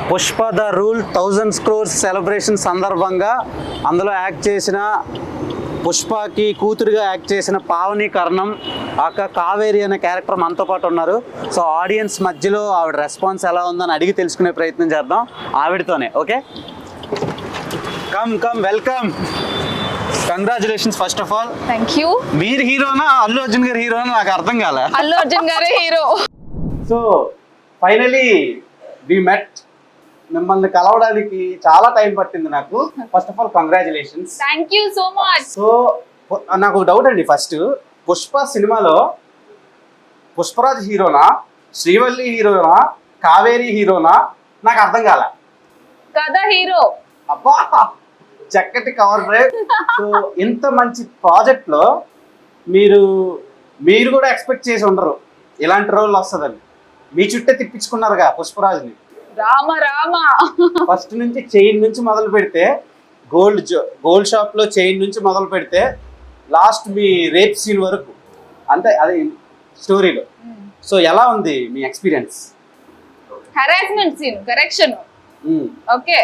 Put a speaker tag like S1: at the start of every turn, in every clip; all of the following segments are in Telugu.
S1: Pushpa the rule 1000 crores celebration సందర్భంగా అందులో యాక్ట్ చేసిన పుష్పకి కూతురుగా యాక్ట్ చేసిన పావని కర్ణం కావేరి అనే క్యారెక్టర్ మనతో పాటు ఉన్నారు. సో ఆడియన్స్ మధ్యలో ఆవిడ రెస్పాన్స్ ఎలా ఉందని అడిగి తెలుసుకునే ప్రయత్నం చేద్దాం ఆవిడతోనే. Okay, come welcome, congratulations first of all.
S2: Thank you.
S1: మీరు హీరోనా అల్లు అర్జున్ గారు హీరోనా నాకు అర్థం కాలే.
S2: అల్లు అర్జున్ గారే హీరో.
S1: సో ఫైనలీ వి మెట్. మిమ్మల్ని కలవడానికి చాలా టైం పట్టింది నాకు. First of all congratulations.
S2: Thank you so much.
S1: So నాకు డౌట్ అండి, ఫస్ట్ పుష్ప సినిమాలో పుష్పరాజ్ హీరోనా, శ్రీవల్లి హీరోనా, కావేరి హీరోనా నాకు అర్థం కాల.
S2: కథ హీరో.
S1: అబ్బా చక్కటి కవర్ డ్రైవ్. సో ఇంత మంచి ప్రాజెక్ట్ లో మీరు కూడా ఎక్స్పెక్ట్ చేసి ఉండరు ఇలాంటి రోల్ వస్తుందని. మీ చుట్టే తిప్పించుకున్నారుగా పుష్పరాజ్ని.
S2: రామ రామ.
S1: ఫస్ట్ నుంచి చైన్ నుంచి మొదలు పెడితే గోల్డ్ షాప్ లో చైన్ నుంచి మొదలు పెడితే లాస్ట్ మీ రేప్ సీన్ వరకు అంతే అది స్టోరీలో. సో ఎలా ఉంది మీ experience?
S2: Harassment scene, correction. Okay,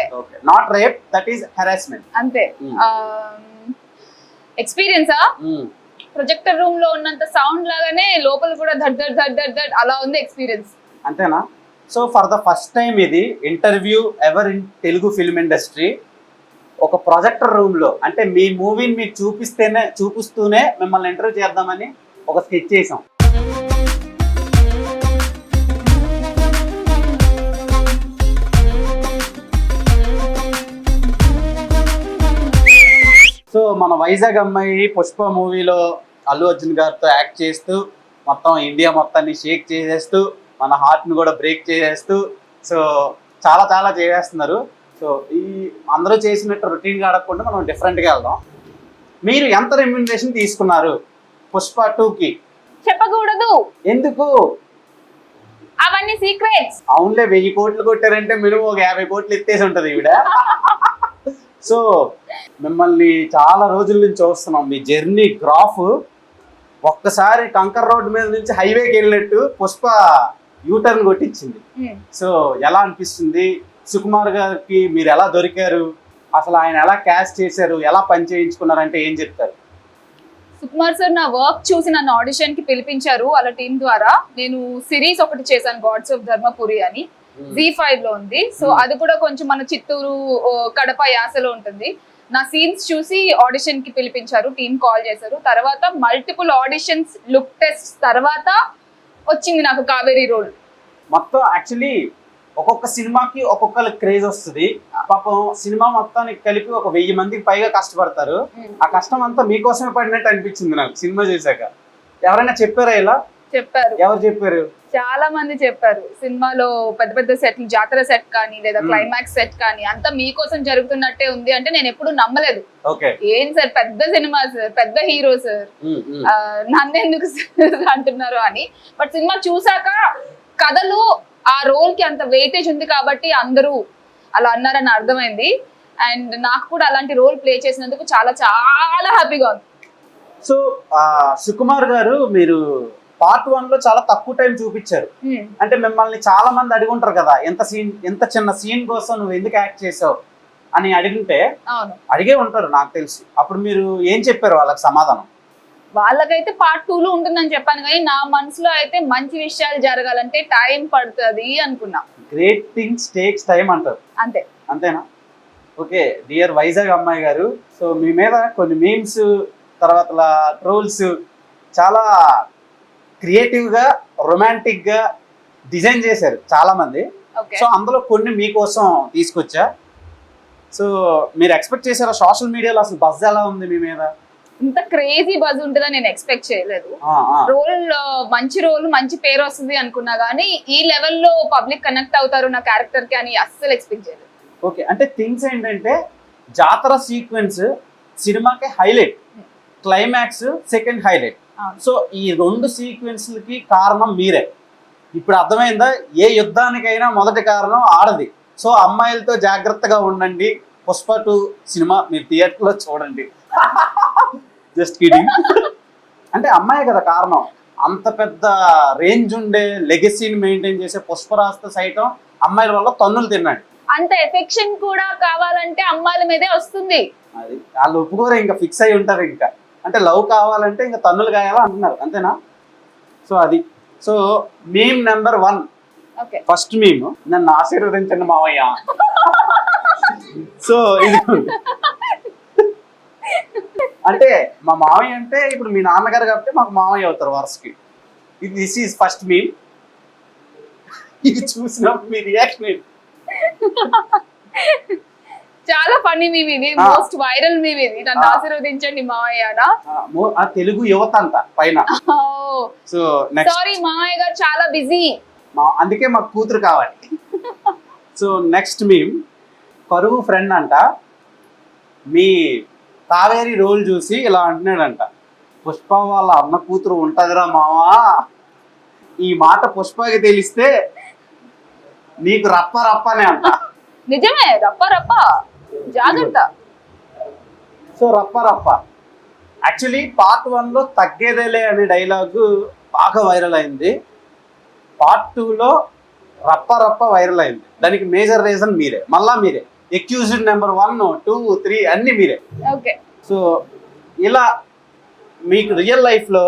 S1: not rape, that is harassment.
S2: అంతే. ఎక్స్పీరియన్సా? ప్రొజెక్టర్ రూమ్ లో ఉన్నంత సౌండ్ లాగానే లోపల కూడా ధడ్ ధడ్ ధడ్ ధడ్ ధడ్ అలా ఉంది ఎక్స్పీరియన్స్.
S1: అంతేనా? So for the first time ఇది interview ever in Telugu film industry. ఒక ప్రొజెక్టర్ రూమ్ లో అంటే మీ మూవీని మీకు చూపిస్తూనే మిమ్మల్ని ఇంటర్వ్యూ చేద్దామని ఒక స్కెచ్ చేసాం. సో మన వైజాగ్ అమ్మాయి పుష్ప మూవీలో అల్లు అర్జున్ గారితో యాక్ట్ చేస్తూ మొత్తం ఇండియా మొత్తాన్ని షేక్ చేసేస్తూ మన హార్ట్ని కూడా బ్రేక్ చేసేస్తూ సో చాలా చేసేస్తున్నారు. సో ఈ అందరూ చేసినట్టు రొటీన్గా అడగకుండా మనం డిఫరెంట్గా వెళ్దాం. మీరు ఎంత రెమ్యూనరేషన్ తీసుకున్నారు పుష్ప 2కి?
S2: చెప్పకూడదు.
S1: ఎందుకు?
S2: అవన్నీ సీక్రెట్స్.
S1: అవునులే, 1000 కోట్లు కొట్టారంటే మినిమం ఒక 50 కోట్లు ఎత్తేసి ఉంటుంది ఈవిడ. సో మిమ్మల్ని చాలా రోజుల నుంచి చూస్తున్నాం. మీ జర్నీ గ్రాఫ్ ఒక్కసారి కంకర్ రోడ్ మీద నుంచి హైవేకి వెళ్ళినట్టు పుష్ప యూటర్న్ కొట్టించింది. సో ఎలా అనిపిస్తుంది? సుకుమార్ గారికి మీరు ఎలా దొరికారు? అసలు ఆయన ఎలా క్యాస్ట్ చేశారు? ఎలా పని చేయించుకున్నారంటే ఏం చెప్తారు?
S2: సుకుమార్ సార్ నా వర్క్ చూసి నన్ను ఆడిషన్ కి పిలిపించారు వాళ్ళ టీం ద్వారా. నేను సిరీస్ ఒకటి చేశాను, గాడ్స్ ఆఫ్ ధర్మపురి అని, Z5 లో ఉంది. సో అది కూడా కొంచెం మన చిత్తూరు కడప యాసలో ఉంటుంది. నా సీన్స్ చూసి ఆడిషన్ కి పిలిపించారు, టీం కాల్ చేశారు. తర్వాత మల్టిపుల్ ఆడిషన్స్, లుక్ టెస్ట్ తర్వాత వచ్చింది నాకు కావేరీ రోల్.
S1: మొత్తం యాక్చువల్లీ ఒక్కొక్క సినిమాకి ఒక్కొక్క క్రేజ్ వస్తుంది. పాపం సినిమా మొత్తానికి కలిపి ఒక 1000 మందికి పైగా కష్టపడతారు. ఆ కష్టం అంతా మీకోసమే పడినట్టు అనిపించింది నాకు సినిమా చూసాక. ఎవరైనా చెప్పారా ఇలా?
S2: చెప్పారు.
S1: ఎవరు చెప్పారు?
S2: చాలా మంది చెప్పారు. సినిమాలో పెద్ద పెద్ద సెట్లు, జాతర సెట్ కానీ లేదా క్లైమాక్స్ సెట్ కానీ అంతా మీకోసం జరుగుతున్నట్టే ఉంది అంటే నేను ఎప్పుడు నమ్మలేదు. ఏం సార్ పెద్ద సినిమా సార్, పెద్ద హీరో సార్, నన్నెందుకు అంటున్నారు అని. బట్ సినిమా చూసాక కథలు ఆ రోల్ కి అంత వెయిటేజ్ ఉంది కాబట్టి అందరూ అలా అన్నారని అర్థమైంది. అండ్ నాకు కూడా అలాంటి రోల్ ప్లే చేసినందుకు చాలా హ్యాపీగా ఉంది.
S1: సో సుకుమార్ గారు, మీరు పార్ట్ 1 లో చాలా తక్కువ టైం చూపించారు. అంటే మిమ్మల్ని చాలా మంది అడుగుంటారు కదా, ఎంత చిన్న సీన్ కోసం నువ్వు ఎందుకు యాక్ట్ చేసావు అని అడిగే ఉంటారు నాకు తెలుసు. అప్పుడు మీరు ఏం చెప్పారు వాళ్ళకి సమాధానం?
S2: వాళ్ళకైతే పార్ట్ 2 లో ఉంటుందని చెప్పాను, కానీ నా మనసులో అయితే మంచి విషయాలు జరగాలంటే టైం పడుతుంది అనుకున్నా.
S1: గ్రేట్ థింగ్స్ టేక్స్ టైం అంటారు. అంతేనా? ఓకే, డియర్ వైజాగ్ అమ్మాయి గారు, సో మీ మీద కొన్ని మీమ్స్ తర్వాత ట్రోల్స్ చాలా క్రియేటివ్ గా, రొమాంటిక్ గా డిజైన్ చేశారు చాలా మంది. సో అందులో కొన్ని మీకోసం తీసుకొచ్చా. సో మీరు ఎక్స్పెక్ట్ చేశారా? సోషల్ మీడియాలో అసలు బజ్ ఎలా ఉంది మీ మీద?
S2: ఇంత క్రేజీ బజ్ ఉంటుందని నేను ఎక్స్పెక్ట్ చేయలేదు. రోల్ మంచి రోల్, మంచి పేరు వస్తుంది అనుకున్నా, కానీ ఈ లెవెల్లో పబ్లిక్ కనెక్ట్ అవుతారు నా క్యారెక్టర్ కి అని అస్సలు ఎక్స్పెక్ట్ చేయలేదు.
S1: ఓకే, అంటే థింగ్స్ ఏంటంటే జాతర సీక్వెన్స్ సినిమాకి highlight, climax second highlight. So ఈ 2 సీక్వెన్స్లకి కారణం మీరే. ఇప్పుడు అర్థమైందా? ఏ యుద్ధానికైనా మొదటి కారణం ఆడది. సో అమ్మాయిలతో జాగ్రత్తగా ఉండండి. పుష్ప 2 సినిమా మీరు థియేటర్లో చూడండి. Just kidding. అంటే అమ్మాయి కదా కారణం. అంత పెద్ద రేంజ్ ఉండే లెగసీని మెయింటైన్ చేసే పుష్పరాజ్తో సైతం అమ్మాయిల వల్ల తన్నులు తిన్నాడు.
S2: అంత ఎఫెక్షన్ కూడా కావాలంటే అమ్మాయిల మీదే వస్తుంది.
S1: అది వాళ్ళు ఒప్పుకోరు, ఇంకా ఫిక్స్ అయి ఉంటారు. ఇంకా అంటే లవ్ కావాలంటే ఇంకా తన్నులు కాయాలా అంటున్నారు, అంతేనా? సో అది. So meme number 1,
S2: okay
S1: first meme, నన్ను ఆశీర్వదించండి మావయ్య. సో ఇది అంటే మా మావయ్య అంటే ఇప్పుడు మీ నాన్నగారు కాబట్టి మాకు మావయ్య అవుతారు వరుసకి. ఇది దిస్ ఈజ్ ఫస్ట్ మీమ్. ఇది చూసినప్పుడు మీ రియాక్షన్ ఏంటి?
S2: చాలా ఫన్నీ మీమ్ ఇది, మోస్ట్ వైరల్ మీమ్ ఇది, నన్ను ఆశీర్వదించండి మావయ్యనా.
S1: ఆ తెలుగు యువత అంతా పైన. సో నెక్స్ట్,
S2: సారీ మావయ్య గారు చాలా బిజీ,
S1: అందుకే మాకు కూతురు కావాలి. సో నెక్స్ట్ మీమ్, కరువు ఫ్రెండ్ అంట మీ కావేరి రోల్ చూసి ఇలా అంటున్నాడంట, పుష్ప వాళ్ళ అన్న కూతురు ఉంటదిరా మావా, ఈ మాట పుష్పకి తెలిస్తే నీకు రప్ప రప్పనే అంట.
S2: నిజమే, రప్ప రప్ప జాగ్రత్త.
S1: సో రప్ప రప్ప యాక్చువల్లీ పార్ట్ 1లో తగ్గేదేలే అనే డైలాగ్ బాగా వైరల్ అయింది. పార్ట్ 2లో రప్ప రప్ప వైరల్ అయింది. దానికి మేజర్ రీజన్ మీరే, మళ్ళా మీరే. ఎక్యూజ్డ్ నెంబర్ 1, 2, 3 అన్ని మీరే.
S2: ఓకే.
S1: సో ఇలా మీకు రియల్ లైఫ్లో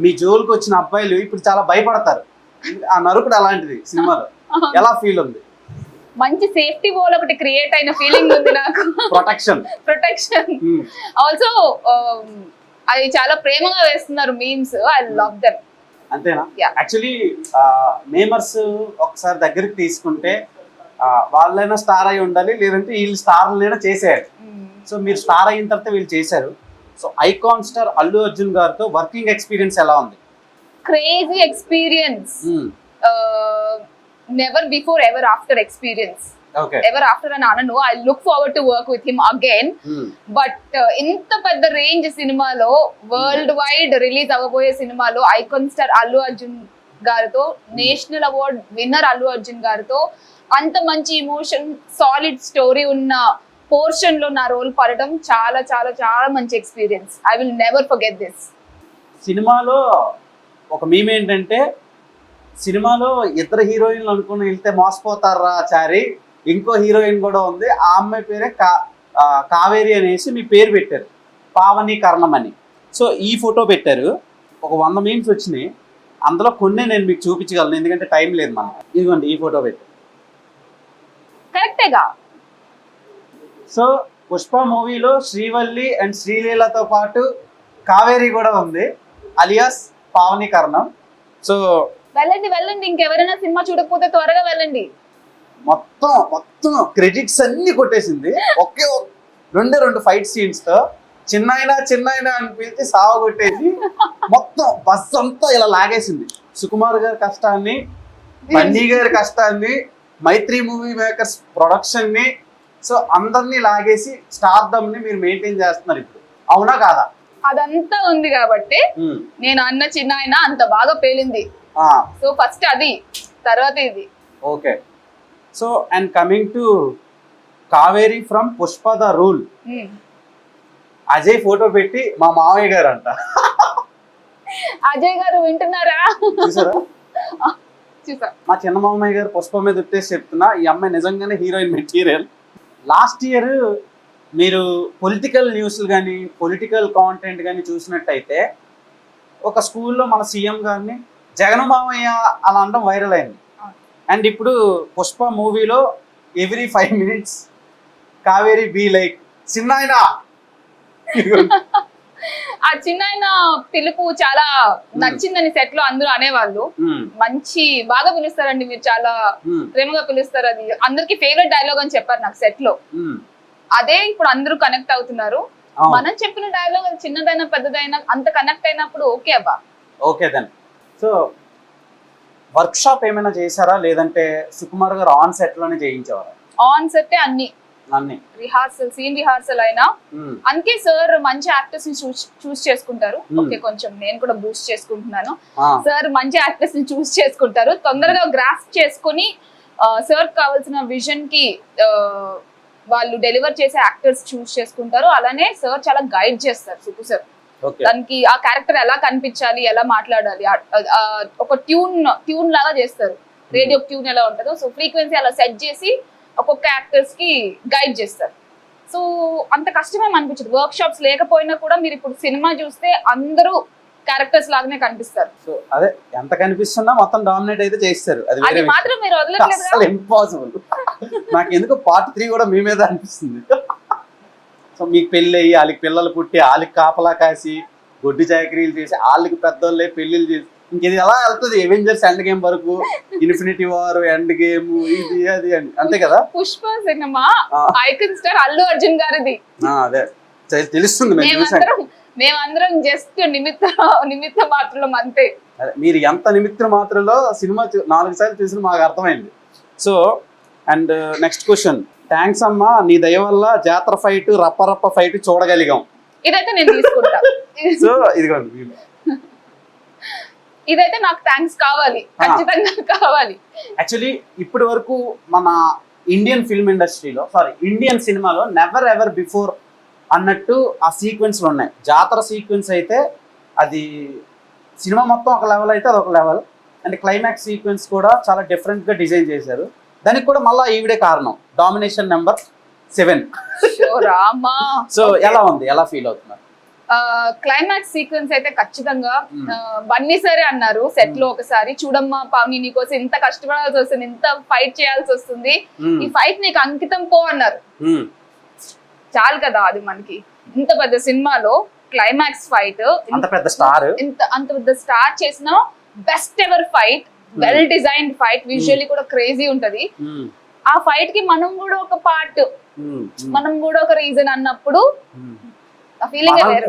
S1: మీ జోలికి వచ్చిన అబ్బాయిలు ఇప్పుడు చాలా భయపడతారు. ఆ నరుకుడు అలాంటిది సినిమాలో. ఎలా ఫీల్ ఉంది?
S2: మంచి సేఫ్టీ వాల్ ఒకటి క్రియేట్ అయిన ఫీలింగ్ ఉంది నాకు.
S1: ప్రొటెక్షన్.
S2: ఆల్సో అది చాలా ప్రేమగా వేస్తున్నారు మీమ్స్. I love them.
S1: అంతేనా? యాక్చువల్లీ మేమర్స్ ఒకసారి దగ్గరికి తీసుకుంటే వాళ్ళైనా స్టార్ అయి ఉండాలి, లేదంటే వీళ్ళు స్టార్లైనా చేసేయాలి. సో మీరు స్టార్ అయిన తర్వాత వీళ్ళు చేశారు. So icon star Allu Arjun గారితో వర్కింగ్ ఎక్స్పీరియన్స్ ఎలా ఉంది?
S2: Crazy experience. Never before ever after experience. Ever after అని అనను, I look forward to work with him again. But ఇంత పెద్ద రేంజ్ సినిమాలో, వరల్డ్ వైడ్ రిలీజ్ అవ్వబోయే సినిమాలో ఐకాన్ స్టార్ అల్లు అర్జున్ గారితో, national award winner Allu Arjun గారితో అంత మంచి ఇమోషన్, సాలిడ్ స్టోరీ ఉన్న పోర్షన్ లో నా రోల్ పడడం చాలా చాలా చాలా మంచి experience. I will never forget this.
S1: సినిమాలో ఒక మీమ్ ఏంటంటే, సినిమాలో ఇద్దరు హీరోయిన్లు అనుకుని వెళ్తే మోసపోతారా చారి, ఇంకో హీరోయిన్ కూడా ఉంది, ఆ అమ్మాయి పేరే కావేరి అనేసి మీ పేరు పెట్టారు, పావని కర్ణం అని. సో ఈ ఫోటో పెట్టారు. ఒక 100 మీమ్స్ వచ్చినాయి. అందులో కొన్ని నేను మీకు చూపించగలను, ఎందుకంటే టైం లేదు మనకి. ఇదిగోండి ఈ ఫోటో పెట్టారు.
S2: కరెక్టేగా.
S1: సో పుష్ప మూవీలో శ్రీవల్లి అండ్ శ్రీలీలతో పాటు కావేరి కూడా ఉంది, అలియాస్ పావని కర్ణం. సో
S2: వెళ్ళండి వెళ్ళండి, ఇంకెవరైనా సినిమా చూడకపోతే త్వరగా వెళ్ళండి.
S1: మొత్తం క్రెడిట్స్ అన్ని కొట్టేసింది. ఒకే 2 ఫైట్ సీన్స్ తో చిన్నాయినా అని పిలిచి సావ కొట్టేసి మొత్తం బస్ అంతా ఇలా లాగేసింది. సుకుమార్ గారి కష్టాన్ని, బన్నీ గారి కష్టాన్ని, మైత్రి మూవీ మేకర్స్ ప్రొడక్షన్ ని, సో అందరినీ లాగేసి స్టార్డమ్ ని మీరు మెయింటైన్ చేస్తున్నారు ఇప్పుడు, అవునా కాదా?
S2: అదంతా ఉంది కాబట్టి నేను అన్న చిన్నాయన అంత బాగా పేలింది. సో ఫస్ట్ అది, తర్వాత ఇది.
S1: Okay. So and coming to Kaveri from Pushpa the rule, Ajay photo పెట్టి మా మావయ్య గారు అంట.
S2: అజయ్ గారు వింటున్నారా?
S1: చూసారా?
S2: చూసా.
S1: మా చిన్న మామయ్య గారు పుష్ప మీద ఉట్టేసి చెప్తున్నా, ఈ అమ్మాయి నిజంగానే హీరోయిన్ మెటీరియల్. లాస్ట్ ఇయర్ మీరు పొలిటికల్ న్యూస్లు కానీ, పొలిటికల్ కాంటెంట్ కానీ చూసినట్టయితే, ఒక స్కూల్లో మన సీఎం గారిని జగన్ మామయ్య అలా అనడం వైరల్ అయింది. అండ్ ఇప్పుడు పుష్ప మూవీలో ఎవ్రీ 5 minutes కావేరి బీ లైక్ చిన్నాయన.
S2: ఆ చిన్నాయన పిలుపు చాలా నచ్చిందని సెట్ లో అందరూ అనేవాళ్ళు. మంచి బాగా పిలుస్తారండి మీరు, చాలా ప్రేమగా పిలుస్తారు, అది అందరికి ఫేవరెట్ డైలాగ్ అని చెప్పారు నాకు సెట్ లో. అదే ఇప్పుడు అందరూ కనెక్ట్ అవుతున్నారు. మనం చెప్పిన డైలాగ్ అది చిన్నదైనా పెద్దదైనా అంత కనెక్ట్ అయినప్పుడు ఓకే అబ్బా.
S1: Okay then. So workshop ఏమైనా చేశారా, లేదంటే సుకుమార్ గారు ఆన్ సెట్ లోనే చేయించేవారా?
S2: ఆన్ సెట్ అన్ని రిహార్సల్, సీన్ రిహార్సల్ అయినా. అందుకే సార్ మంచి యాక్టర్స్ ని చూస్ చేసుకుంటారు. ఓకే, కొంచెం నేను కూడా బూస్ట్ చేసుకుంటున్నాను. సార్ మంచి యాక్టర్స్ ని చూస్ చేసుకుంటారు, తొందరగా గ్రాస్ప్ చేసుకుని సార్ కావాల్సిన విజన్ కి వాళ్ళు డెలివర్ చేసే యాక్టర్స్ చూస్ చేసుకుంటారు. అలానే సార్ చాలా గైడ్ చేస్తారు, సుకు సార్. దానికి ఆ క్యారెక్టర్ ఎలా కనిపించాలి, ఎలా మాట్లాడాలి, ఒక ట్యూన్ లాగా చేస్తారు. రేడియో ట్యూన్ ఎలా ఉంటుందో, సో ఫ్రీక్వెన్సీ అలా సెట్ చేసి ఒక్కొక్క యాక్టర్స్ కి గైడ్ చేస్తారు. సో అంత కష్టమేం అనిపించదు. వర్క్ షాప్స్ లేకపోయినా కూడా మీరు ఇప్పుడు సినిమా చూస్తే అందరూ క్యారెక్టర్స్ లాగానే కనిపిస్తారు.
S1: సో అదే ఎంత కనిపిస్తున్నా మొత్తం డామినేట్ అయితే చేస్తారు.
S2: అది
S1: వేరే
S2: మాత్రం మీరు వదలట్లేదు.
S1: అసలు ఇంపాసిబుల్. నాకు ఎందుకు పార్ట్ 3 కూడా మీ మీద అనిపిస్తుంది. సో మీకు పెళ్ళి అయ్యి వాళ్ళకి పిల్లలు పుట్టి వాళ్ళకి కాపలా కాసి గొడ్డు చాకరీలు చేసి వాళ్ళకి పెద్దోళ్ళే పెళ్లిళ్ళు చేసి ఇంకేది ఎలా వెళ్తుంది ఎవెంజర్స్ ఎండ్ గేమ్ వరకు, ఇన్ఫినిటీ వార్, ఎండ్ గేమ్, ఇది అది అని అంతే కదా.
S2: Pushpa cinema icon star Allu Arjun గారిది.
S1: అదే తెలుస్తుంది.
S2: మేమందరం జస్ట్ నిమిత్త మాత్రం అంతే.
S1: మీరు ఎంత నిమిత్త మాత్రంలో సినిమా 4 సార్లు చూసిన మాకు అర్థమైంది. So and next question. Thanks అమ్మా, నీ దయ వల్ల జాతర ఫైట్ రప్ప ఫైట్ చూడగలిగాం.
S2: ఇదైతే నేను తీసుకుంటా.
S1: సో ఇదిగోండి,
S2: ఇదైతే నాకు థ్యాంక్స్ కావాలి, ఖచ్చితంగా కావాలి.
S1: యాక్చువల్లీ ఇప్పటి వరకు మన ఇండియన్ ఫిల్మ్ ఇండస్ట్రీలో ఇండియన్ సినిమాలో నెవర్ ఎవర్ బిఫోర్ అన్నట్టు ఆ సీక్వెన్స్లు ఉన్నాయి. జాతర సీక్వెన్స్ అయితే అది సినిమా మొత్తం ఒక లెవెల్ అయితే అదొక లెవెల్, అండ్ క్లైమాక్స్ సీక్వెన్స్ కూడా చాలా డిఫరెంట్గా డిజైన్ చేశారు. దానికి కూడా మళ్ళీ ఈవిడే కారణం, డామినేషన్ నెంబర్ 7. సో ఎలా ఉంది, ఎలా ఫీల్ అవుతున్నారు?
S2: క్లైమాక్స్ సీక్వెన్స్ అయితే ఖచ్చితంగా బన్నీ సరే అన్నారు సెట్ లో ఒకసారి, చూడమ్మా పావని నీకోసం ఇంత కష్టపడాల్సి వస్తుంది, ఇంత ఫైట్ చేయాల్సి వస్తుంది, ఈ ఫైట్ నీకు అంకితం పో అన్నారు. చాలు కదా అది మనకి. ఇంత పెద్ద సినిమాలో క్లైమాక్స్ ఫైట్,
S1: అంత పెద్ద
S2: స్టార్ చేసిన best ever fight, well designed fight, visually కూడా క్రేజీ ఉంటది. ఆ ఫైట్ కి మనం కూడా ఒక పార్ట్, మనం కూడా ఒక రీజన్ అన్నప్పుడు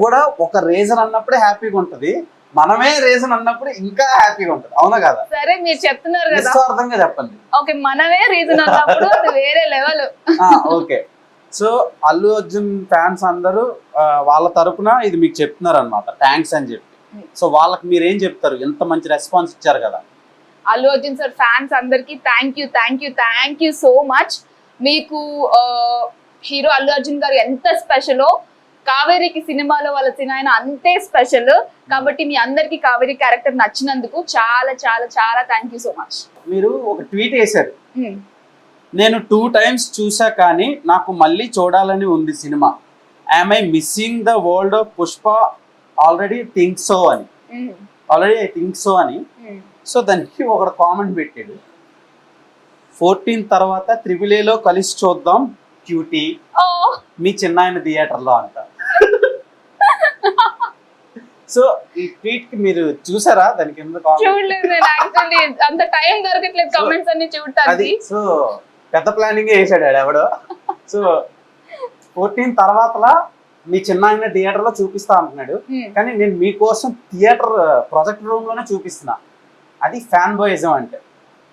S1: కూడా ఒక రీజన్ అన్నప్పుడే హ్యాపీగా ఉంటది, మనమే రీజన్ అన్నప్పుడు ఇంకా హ్యాపీగా ఉంటది. అవునా కదా?
S2: సరే మీరు చెప్తున్నారు కదా,
S1: నిస్వార్థంగా చెప్పండి.
S2: ఓకే, మనమే రీజన్ అన్నప్పుడు అది వేరే level.
S1: Okay, so Allu Arjun fans అందరూ వాళ్ళ తరపున ఇది మీకు చెప్తున్నారు అనమాట, థ్యాంక్స్ అని చెప్పి. సో వాళ్ళకి మీరు ఏం చెప్తారు? ఎంత మంచి రెస్పాన్స్ ఇచ్చారు కదా.
S2: అల్లు అర్జున్ సార్ ఫ్యాన్స్ అందరికి థ్యాంక్ యూ సో మచ్. మీకు హీరో అల్లు అర్జున్ గారు ఎంత స్పెషలో, కావేరికి సినిమాలో వాళ్ళ సినిమా అంతే స్పెషల్. కాబట్టి మీ అందరికి కావేరి క్యారెక్టర్ నచ్చినందుకు చాలా చాలా చాలా థ్యాంక్ యూ సో మచ్.
S1: మీరు ఒక ట్వీట్ వేశారు, నేను 2 times చూసా కానీ నాకు మళ్ళీ చూడాలని ఉంది cinema, I missing the world of Pushpa already think so అని. సో దానికి ఒకడు కామెంట్ పెట్టాడు, 14 తర్వాత 3AAలో కలిసి చూద్దాం క్యూటీ, మీ చిన్నాయన థియేటర్లో అంట. సో ఈ ట్వీట్ కి మీరు చూసారా? దానికి
S2: చూడలేదు నేను, యాక్చువల్లీ అంత టైం దొరకట్లేదు కామెంట్స్ అన్ని చూడటానికి.
S1: సో పెద్ద ప్లానింగ్ వేసాడు ఎవడో. సో 14 తర్వాతలా మీ చిన్న థియేటర్ లో చూపిస్తా అంటున్నాడు, కానీ నేను మీకోసం థియేటర్ ప్రాజెక్ట్ రూమ్ లోనే చూపిస్తున్నా. అది ఫ్యాన్ బాయిజం అంటే.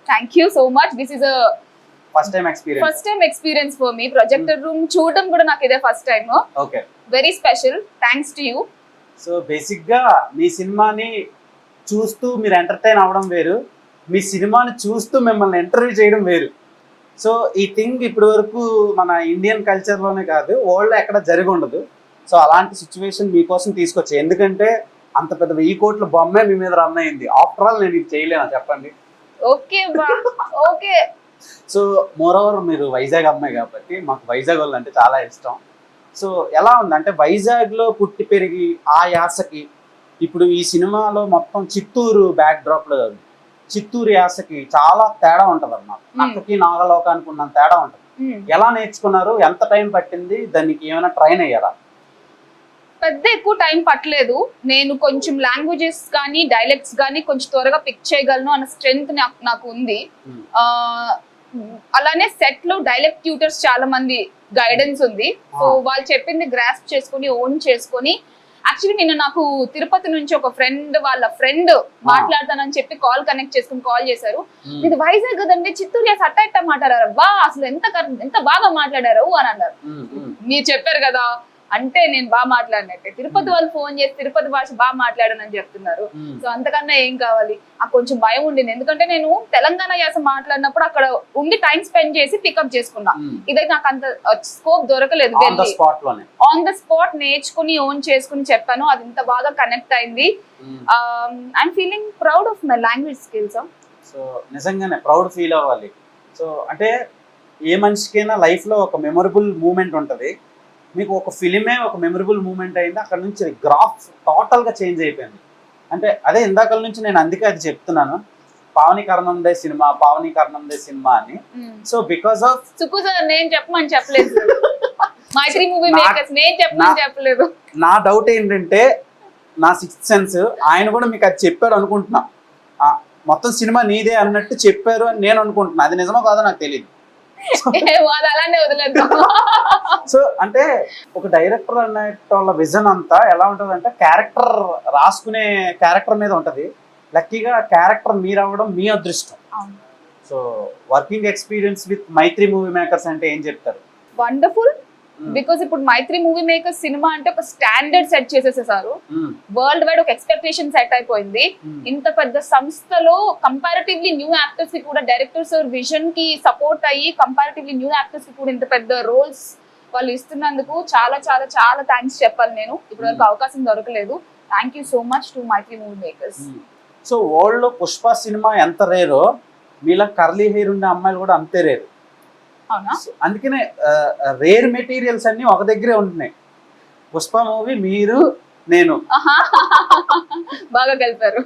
S2: Thank you so much. This is
S1: first time
S2: experience for me. Projector room చూడడం కూడా నాకు ఇదే first time.
S1: Okay,
S2: very special. Thanks to you.
S1: So basic గా మీ సినిమాని చూస్తూ మీరు ఎంటర్టైన్ అవ్వడం వేరు, మీ సినిమాని చూస్తూ మిమ్మల్ని ఇంటర్వ్యూ చేయడం వేరు. సో ఈ థింగ్ ఇప్పటి వరకు మన ఇండియన్ కల్చర్లోనే కాదు, వరల్డ్లో ఎక్కడ జరిగి ఉండదు. సో అలాంటి సిచ్యువేషన్ మీకోసం తీసుకొచ్చాయి, ఎందుకంటే అంత పెద్ద 1000 కోట్ల బొమ్మే మీ మీద రన్ అయింది. ఆఫ్టర్ ఆల్ నేను ఇది చేయలేనా చెప్పండి?
S2: Okay okay.
S1: So more over మీరు వైజాగ్ అమ్మాయి కాబట్టి మాకు వైజాగ్ వాళ్ళు అంటే చాలా ఇష్టం. సో ఎలా ఉందంటే వైజాగ్లో పుట్టి పెరిగి ఆ యాసకి ఇప్పుడు ఈ సినిమాలో మొత్తం చిత్తూరు బ్యాక్ డ్రాప్లో చిత్తూరు యాసకి చాలా తేడా ఉంటుంది అన్నమాట. నక్కకి నాగలోకానికి ఉన్నంత తేడా ఉంటుంది. ఎలా నేర్చుకున్నారు? ఎంత టైం పట్టింది? దానికి ఏమైనా ట్రైన్ అయ్యారా?
S2: పెద్ద ఎక్కువ టైం పట్టలేదు. నేను కొంచెం లాంగ్వేజెస్ కానీ డైలెక్ట్స్ కానీ కొంచెం త్వరగా పిక్ చేయగలను అన్న స్ట్రెంగ్త్ నాకు ఉంది. అలానే సెట్ లో డైలెక్ట్ ట్యూటర్స్ చాలా మంది గైడెన్స్ ఉంది. సో వాళ్ళు చెప్పింది గ్రాస్ప్ చేసుకుని ఓన్ చేసుకొని, యాక్చువల్లీ నేను నాకు తిరుపతి నుంచి ఒక ఫ్రెండ్ వాళ్ళ ఫ్రెండ్ మాట్లాడతానని చెప్పి కాల్ కనెక్ట్ చేసుకుని కాల్ చేశారు. ఇది వైజాగ్ కదండి, చిత్తూరు అట్ట మాట్లాడారు, బా అసలు ఎంత బాగా మాట్లాడారు అని అన్నారు. మీరు చెప్పారు కదా అంటే నేను బాగా మాట్లాడినట్టే. తిరుపతి వాళ్ళు ఫోన్ చేసి తిరుపతి భాష బాగా మాట్లాడానని చెప్తున్నారు. సో అంతకన్నా ఏం కావాలి? నాకు కొంచెం భయం ఉండింది, ఎందుకంటే నేను తెలంగాణ యాస మాట్లాడినప్పుడు అక్కడ ఉండి టైం స్పెండ్ చేసి పికప్ చేసుకున్నా. ఇదైతే నాకు అంత స్కోప్ దొరకలేదు. ఆన్ ద స్పాట్ నేర్చుకుని ఓన్ చేసుకుని చెప్పాను. అది ఇంత బాగా కనెక్ట్ అయింది. I'm feeling proud of my language skills.
S1: So నిజంగానే ప్రౌడ్ ఫీల్ అవ్వాలి. సో అంటే ఏ మనిషికైనా లైఫ్లో ఒక మెమొరబుల్ మూమెంట్ ఉంటుంది. మీకు ఒక ఫిలిమే ఒక మెమొరబుల్ మూమెంట్ అయింది, అక్కడ నుంచి గ్రాఫ్ టోటల్గా చేంజ్ అయిపోయింది. అంటే అదే ఇందాకల నుంచి నేను అందుకే అది చెప్తున్నాను, పావనీకరణందే సినిమా అని. సో బికాస్ ఆఫ్
S2: సుకు సార్ నేను చెప్పమని చెప్పలేదు, మైత్రి మూవీ మేకర్స్ నేను చెప్పమని చెప్పలేదు.
S1: నా డౌట్ ఏంటంటే, నా సిక్స్త్ సెన్స్ ఆయన కూడా మీకు అది చెప్పాడు అనుకుంటున్నా, మొత్తం సినిమా నీదే అన్నట్టు చెప్పారు అని నేను అనుకుంటున్నా. అది నిజమో కాదో నాకు తెలియదు.
S2: అది అలానే వదిలేద్దాం.
S1: సో అంటే ఒక డైరెక్టర్ అనేటోళ్ళ విజన్ అంతా ఎలా ఉంటుంది అంటే, క్యారెక్టర్ రాసుకునే క్యారెక్టర్ మీద ఉంటుంది. లక్కీగా క్యారెక్టర్ మీరు అవ్వడం మీ అదృష్టం. So working experience with Mythri Movie Makers అంటే ఏం చెప్తారు?
S2: వండర్ఫుల్. బికాస్ ఇప్పుడు మైత్రి మూవీ మేకర్స్ సినిమా అంటే ఒక స్టాండర్డ్ సెట్ చేసేసేసారు. వరల్డ్ వైడ్ ఒక ఎక్స్పెక్టేషన్ సెట్ అయిపోయింది. ఇంత పెద్ద సంస్థలో కంపారిటివ్లీ న్యూ యాక్టర్స్ కి కూడా డైరెక్టర్స్ విజన్ కి సపోర్ట్ అయ్యి కంపారిటివ్లీ న్యూ యాక్టర్స్ కి కూడా ఇంత పెద్ద రోల్స్ వాళ్ళు ఇస్తున్నందుకు చాలా చాలా చాలా థ్యాంక్స్ చెప్పాలి నేను. ఇప్పటివరకు అవకాశం దొరకలేదు. Thank you so much to Mythri Movie Makers.
S1: So world లో పుష్ప సినిమా ఎంత రేరో, మీలా కర్లీ హెయిర్ ఉండే అమ్మాయిలు కూడా అంతే రేరు. అందుకనే రేర్ మెటీరియల్స్ అన్ని ఒక దగ్గరే ఉంటున్నాయి. పుష్ప మూవీ మీరు నేను
S2: బాగా కలిపారు.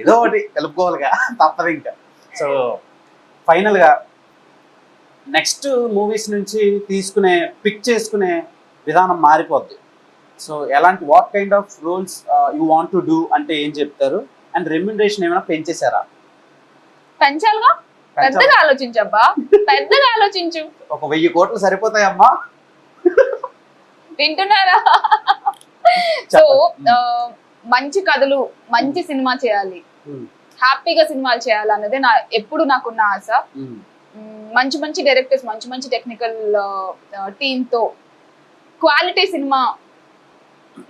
S1: ఏదో ఒకటి కలుపుకోవాలిగా, తప్పదు ఇంకా. సో ఫైనల్ గా నెక్స్ట్ మూవీస్ నుంచి పిక్ చేసుకునే విధానం మారిపోద్ది. సో ఎలాంటి what kind of roles you want to do అంటే ఏం చెప్తారు? అండ్ రెమ్యునరేషన్ ఏమైనా పెంచేశారా?
S2: పెంచాలిగా, పెద్దగా ఆలోచించబ్బా, పెద్దగా ఆలోచించు.
S1: ఒక 1000 కోట్లు సరిపోతాయమ్మా,
S2: వింటున్నారా? సో మంచి కథలు, మంచి సినిమా చేయాలి, హ్యాపీగా సినిమాలు చేయాలి అన్నదే ఎప్పుడు నాకున్న ఆశ. మంచి మంచి డైరెక్టర్స్, మంచి మంచి టెక్నికల్ టీమ్ తో క్వాలిటీ సినిమా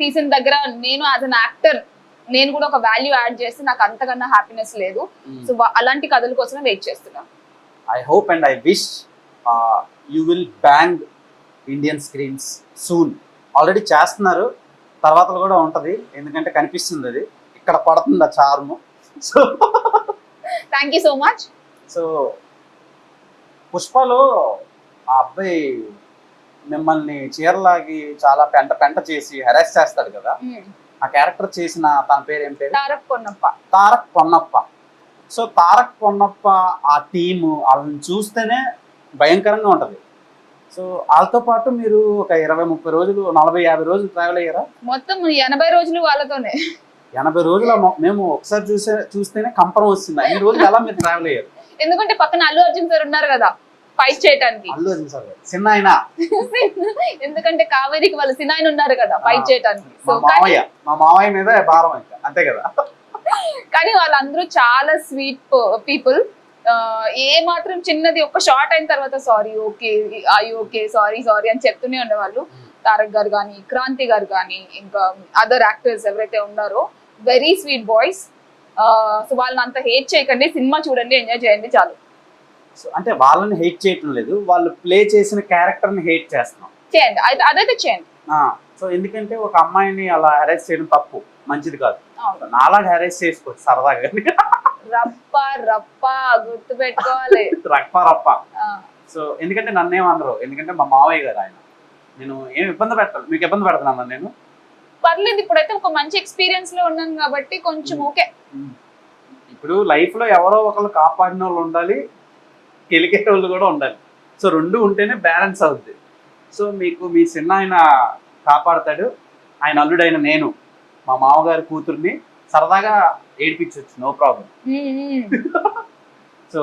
S2: తీసిన దగ్గర నేను యాజ్ అన్ యాక్టర్ నేను కూడా ఒక వాల్యూ యాడ్ చేస్తే నాకు అంతకన్నా హ్యాపీనెస్ లేదు. సో అలాంటి కథల కోసమే వెయిట్ చేస్తున్నా.
S1: I hope and I wish you will bang Indian screens soon. Already చేస్తున్నారు, తర్వాత కూడా ఉంటుంది, ఎందుకంటే కనిపిస్తుంది అది ఇక్కడ పడుతుంది ఆ charm. So
S2: thank you so much.
S1: So పుష్పలో ఆ అబ్బాయి మిమ్మల్ని చీరలాగి చాలా పెంట చేసి హెరాస్ చేస్తాడు కదా, ఆ క్యారెక్టర్ చేసిన తన పేరు ఏం పేరు? తారక్ పొన్నప్ప. సో తారక్ పొన్నప్ప ఆ టీము వాళ్ళని చూస్తేనే భయంకరంగా ఉంటుంది. సో వాళ్ళతో పాటు మీరు ఒక 20-30 రోజులు, 40-50 రోజులు ట్రావెల్ అయ్యారా?
S2: మొత్తం 80 రోజులు వాళ్ళతోనే.
S1: 80 రోజులు మేము ఒకసారి చూస్తేనే కంపరం వస్తుంది. 5 రోజులు ఎలా మీరు ట్రావెల్ అయ్యారు?
S2: ఎందుకంటే పక్కన అల్లు అర్జున్ సార్ ఉన్నారు కదా ఫైట్ చేయడానికి.
S1: అల్లు అర్జున్ సార్ చిన్న ఆయన,
S2: ఎందుకంటే కావేరికి వాళ్ళ సినాయన ఉన్నారు కదా ఫైట్ చేయడానికి.
S1: మా మావయ్య మీద భారం ఇంకా, అంతే కదా.
S2: కానీ వాళ్ళందరూ చాలా స్వీట్ పీపుల్. ఏ మాత్రం చిన్నది ఒక షార్ట్ అయిన తర్వాత సారీ ఓకే సారీ అని చెప్తూనే ఉండేవాళ్ళు. తారక్ గారు కానీ, క్రాంతి గారు కానీ, ఇంకా అదర్ యాక్టర్స్ ఎవరైతే ఉన్నారో వెరీ స్వీట్ బాయ్స్. సో వాళ్ళని అంత హేట్ చేయకండి, సినిమా చూడండి, ఎంజాయ్ చేయండి చాలు.
S1: సో అంటే వాళ్ళని హేట్ చేయటం లేదు, వాళ్ళు ప్లే చేసిన క్యారెక్టర్ ని హేట్ చేస్తున్నాం.
S2: చేయండి, అదైతే చేయండి.
S1: సో ఎందుకంటే ఒక అమ్మాయిని అలా అరెస్ట్ చేయడం తప్పు, మంచిది కాదు. నాలాగా అరెస్ట్ చేసుకోవచ్చు సరదాగా.
S2: రప్ప గుర్తు పెట్టుకోవాలి,
S1: రప్ప. సో ఎందుకంటే నన్నేమనరు, ఎందుకంటే మా మావయ్య గారు ఆయన. నేను ఏం ఇబ్బంది పెట్టాను, మీకు ఇబ్బంది పెడుతున్నాను నేను?
S2: పర్లేదు, ఇప్పుడైతే ఒక మంచి ఎక్స్పీరియన్స్ లో ఉన్నాను కాబట్టి కొంచెం ఓకే.
S1: ఇప్పుడు లైఫ్ లో ఎవరో ఒకరు కాపాడిన వాళ్ళు ఉండాలి, గెలికేటోళ్ళు కూడా ఉండాలి. సో 2 ఉంటేనే బ్యాలెన్స్ అవుద్ది. సో మీకు మీ చిన్న ఆయన కాపాడతాడు, ఆయన అల్లుడైన నేను మా మామగారి కూతుర్ని సరదాగా ఏడిపించవచ్చు, నో ప్రాబ్లం. సో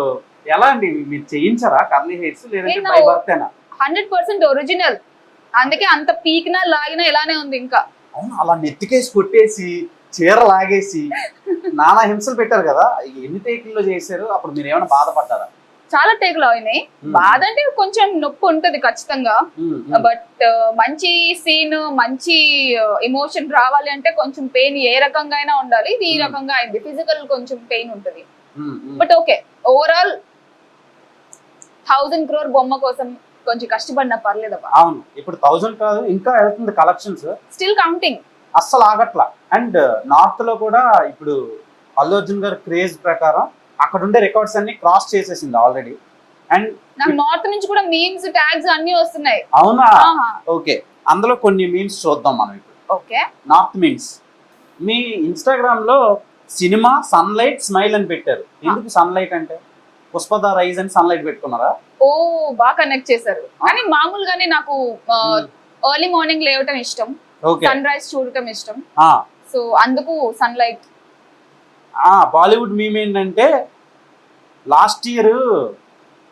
S1: ఎలా అండి, మీరు చేయించారా కర్లీ హెయిర్స్, లేదంటే బై బర్తేనా?
S2: 100% ఒరిజినల్, అందుకే అంత పీకినా లాగినా ఇలానే ఉంది ఇంకా.
S1: అవును, అలా నెత్తికేసి కొట్టేసి చీర లాగేసి నానా హింసలు పెట్టారు కదా, ఎన్ని టేకుల్లో చేశారు? అప్పుడు మీరు ఏమైనా బాధపడ్డారా?
S2: చాలా టేకులు అయినాయి. బాధ అంటే కొంచెం నొప్పి ఉంటది ఖచ్చితంగా, బట్ మంచి సీన్, మంచి ఎమోషన్ రావాలి అంటే కొంచెం పెయిన్ ఏ రకంగా అయినా ఉండాలి. ఇది ఈ రకంగా అయింది, ఫిజికల్ కొంచెం పెయిన్ ఉంటది, బట్ ఓకే. ఓవరాల్ 1000 crore బొమ్మ కోసం కొంచెం కష్టపడినా పర్లేదబ్బా.
S1: అవును, ఇప్పుడు 1000 కాదు ఇంకా వెళ్తుంది కలెక్షన్స్, స్టిల్
S2: కౌంటింగ్,
S1: అస్సలు ఆగట్లా. అండ్ నార్త్ లో కూడా ఇప్పుడు అల్లు అర్జున్ గారి క్రేజ్ ప్రకారం అక్కడ ఉండే రికార్డ్స్ అన్ని క్రాస్ చేసేసింది ఆల్రెడీ. అండ్
S2: నాకు నార్త్ నుంచి కూడా మీమ్స్ ట్యాగ్స్ అన్ని వస్తున్నాయి.
S1: అవునా, ఓకే. అందులో కొన్ని మీమ్స్ చూద్దాం మనం ఇప్పుడు.
S2: Okay,
S1: north memes. మీ ఇన్స్టాగ్రామ్ లో సినిమా సన్లైట్ స్మైల్ అని పెట్టారు. ఎందుకు సన్లైట్ అంటే? పుష్ప ద రైజ్ అని సన్లైట్ పెట్టుకున్నారా?
S2: ఓ బాగా కనెక్ట్ చేశారు. కానీ మామూలుగానే నాకు ఎర్లీ మార్నింగ్ లేవటం ఇష్టం, సన్ రైజ్ చూడటం ఇష్టం, సో అందుకు సన్లైట్.
S1: బాలీవుడ్ మీమ్ ఏంటంటే, లాస్ట్ ఇయర్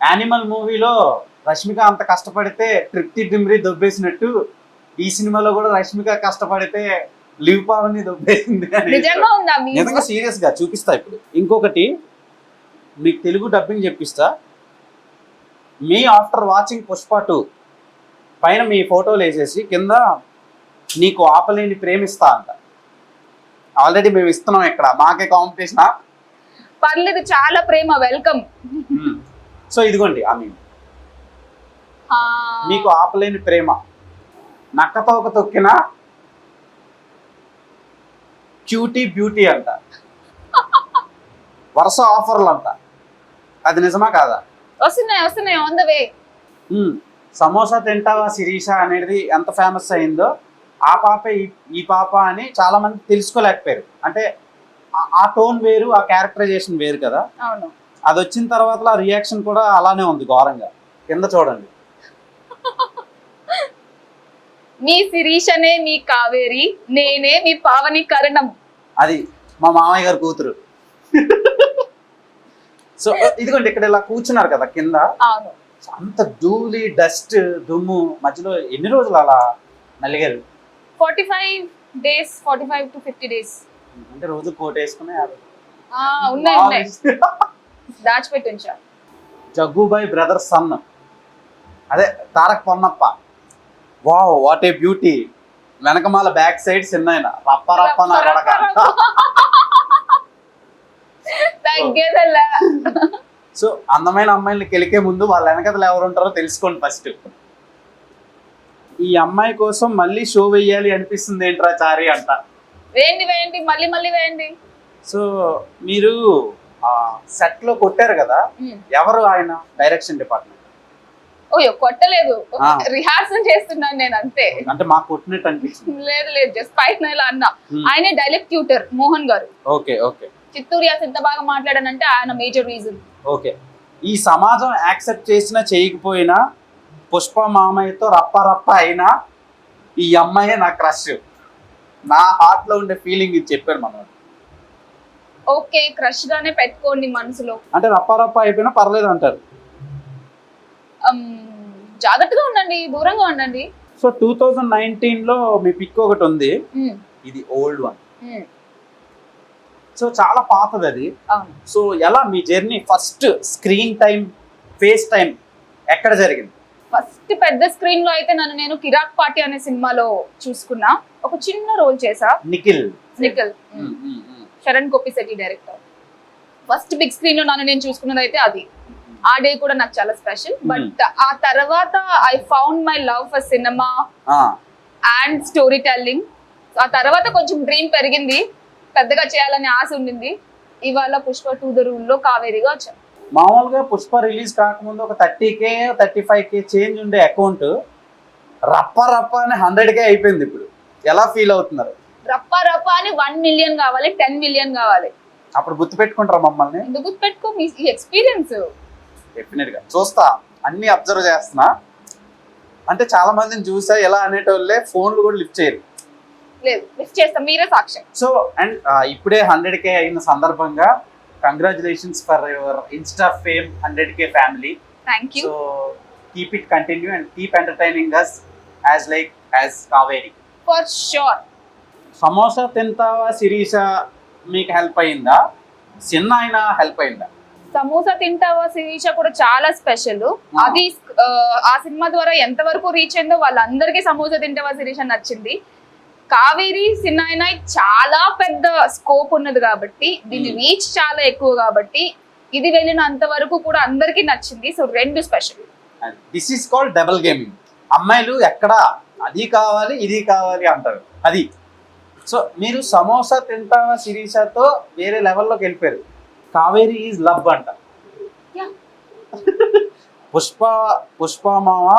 S1: యానిమల్ మూవీలో రష్మిక అంత కష్టపడితే తృప్తి డిమ్రీ దొబ్బేసినట్టు ఈ సినిమాలో కూడా రష్మిక కష్టపడితే లివ్ పావని దొబ్బేసింది అని.
S2: నిజంగా ఉందా?
S1: నిజంగా సీరియస్ గా చూపిస్తా ఇప్పుడు. ఇంకొకటి మీకు తెలుగు డబ్బింగ్ చెప్పిస్తా. మీ ఆఫ్టర్ వాచింగ్ పుష్ప 2 పైన మీ ఫోటోలు వేసేసి కింద నీకు ఆపలేని ప్రేమిస్తా అంట. ఆల్రెడీ మేము ఇస్తున్నాం ఇక్కడ, మాకే కాంపిటీషన్.
S2: పర్లేదు, చాలా ప్రేమ, వెల్కమ్.
S1: సో ఇదిగోండి ఆ మేము మీకు ఆపలేని ప్రేమ, నక్కతోక తొక్కిన క్యూటీ బ్యూటీ అంట, వరుస ఆఫర్లు అంట. అది నిజమా కాదా?
S2: వస్తున్నాయి ఆన్ ద వే.
S1: సమోసా తింటావా శిరీష అనేది ఎంత ఫేమస్ అయిందో, ఆ పాప ఈ పాప అని చాలా మంది తెలుసుకోలేకపోయారు. అంటే ఆ టోన్ వేరు, ఆ క్యారెక్టరైజేషన్ వేరు కదా.
S2: అవును,
S1: అది వచ్చిన తర్వాత ఆ రియాక్షన్ కూడా అలానే ఉంది ఘోరంగా. కింద చూడండి.
S2: మీ శిరీషనే మీ కావేరి, నేనే మీ పావని కరణం.
S1: అది మా మామయ్య గారు కూతురు. సో ఇదిగోండి ఇక్కడ ఇలా కూర్చున్నారు కదా కింద.
S2: అవును,
S1: అంత ధూళి డస్ట్ దుమ్ము మధ్యలో ఎన్ని రోజులు అలా నలిగారు?
S2: 45 days, 45 to 50 days.
S1: అంటే రోజు కోట్ వేసుకునే
S2: ఉన్నాయి దాచిపెట్టించా.
S1: జగ్గుబాయ్ బ్రదర్స్ సన్, అదే Tarak Ponnappa. Wow, what a beauty. వెనకమాల బ్యాక్ సైడ్ చిన్న రప్ప రప్ప నా కొడక.
S2: తగ్గేదల్లా.
S1: సో అందమైన అమ్మాయిని కెలికే ముందు వాళ్ళ వెనకతలు ఎవరు ఉంటారో తెలుసుకోండి ఫస్ట్. ఈ అమ్మాయి కోసం మళ్ళీ షో వెయ్యాలి అనిపిస్తుంది ఏంట్రా చారి అంట.
S2: వేయండి, మళ్ళీ వేయండి.
S1: సో మీరు సెట్ లో కొట్టారు కదా, ఎవరు ఆయన? Direction department.
S2: ఓయో, కొట్టలేదు, రిహార్సల్ చేస్తున్నాను నేను అంతే.
S1: అంటే మాకు కొట్టినట్టు అనిపించింది.
S2: లేదు, జస్ట్ పైన ఇలా అన్నా. ఆయనే డైరెక్ట్ ట్యూటర్ మోహన్ గారు.
S1: ఓకే.
S2: చిత్తూరు యాస ఇంత బాగా మాట్లాడానంటే ఆయన మేజర్ రీజన్.
S1: ఓకే. ఈ సమాజం యాక్సెప్ట్ చేసినా చేయకపోయినా, పుష్ప మామయ్యతో రప్ప అయినా ఈ అమ్మాయే నా క్రష్. నా హార్ట్ లో ఉండే ఫీలింగ్ ఇది చెప్పారు మనం.
S2: ఓకే, క్రష్ గానే పెట్టుకోండి మనసులో.
S1: అంటే రప్ప అయిపోయినా పర్లేదు అంటారు.
S2: జాగ్రత్తగా ఉండండి, దూరంగా ఉండండి.
S1: సో 2019 లో మీ పిక్ ఒకటి ఉంది, ఇది ఓల్డ్ వన్. సో చాలా పాతది అది. సో ఎలా మీ journey? First screen time, face time ఎక్కడ జరిగింది?
S2: ఫస్ట్ పెద్ద స్క్రీన్ లో అయితే నేను కిరాక్ పార్టీ అనే సినిమాలో చూసుకున్నా. ఒక చిన్న రోల్ చేసా. Nikhil Sharan Kopisetty director. First big screen లో నేను చూసుకున్నది అయితే అది. ఆ డే కూడా నాకు చాలా స్పెషల్. బట్ ఆ తర్వాత I found my love for cinema and story telling. ఆ తర్వాత కొంచెం డ్రీమ్ పెరిగింది, పెద్దగా చేయాలని ఆశ ఉండింది. ఇవాళ పుష్ప 2 ద రూల్ లో కావేరిగా వచ్చాను.
S1: మామూలుగా పుష్ప రిలీజ్ కాకముందు ఒక 30K 35K చేంజ్ ఉండే అకౌంట్ రప్ప అని 100K అయిపోయింది. ఇప్పుడు ఎలా ఫీల్ అవుతున్నారు?
S2: రప్ప అని 1 million కావాలి, 10 million కావాలి.
S1: అప్పుడు గుర్తు పెట్టుకుంటారా మమ్మల్ని?
S2: ఎందుకు గుర్తు పెట్టుకో, మీ ఎక్స్పీరియన్స్.
S1: డెఫినెట్ గా చూస్తా, అన్ని అబ్జర్వ్ చేస్తున్నా. అంటే చాలా మందిని చూసా ఎలా అనేటోళ్ళే ఫోన్లు కూడా లిఫ్ట్ చేయరు.
S2: లేదు, లిఫ్ట్ చేస్తాం, మీరే సాక్ష్యం.
S1: సో అండ్ ఇప్పుడే 100K అయిన సందర్భంగా congratulations for your Insta fame 100K family.
S2: Thank you.
S1: So keep it continue and keep entertaining us as Kaveri.
S2: For sure.
S1: Samosa తింటావా శిరీష మీకు హెల్ప్ అయిందా? చిన్న ఆయన హెల్ప్ అయిందా?
S2: సమోసా తింటావా శిరీష కూడా చాలా స్పెషల్. అది ఆ సినిమా ద్వారా ఎంత వరకు రీచ్ అయిందో వాళ్ళందరికీ సమోసా తింటావా శిరీష నచ్చింది. కావేరి సిన్నాయన చాలా పెద్ద స్కోప్ ఉన్నది కాబట్టి, దీని రీచ్ చాలా ఎక్కువ కాబట్టి ఇది వెళ్ళినంత వరకు కూడా అందరికీ నచ్చింది. So 2 special.
S1: This is called double gaming. అమ్మాయిలు ఎక్కడ అది కావాలి ఇది కావాలి అంటారు. అది సో మీరు సమోసా తింటావా శిరీషతో వేరే లెవెల్లోకి వెళ్ళిపోయారు. కావేరి ఈజ్ లవ్ అంట. పుష్పమామ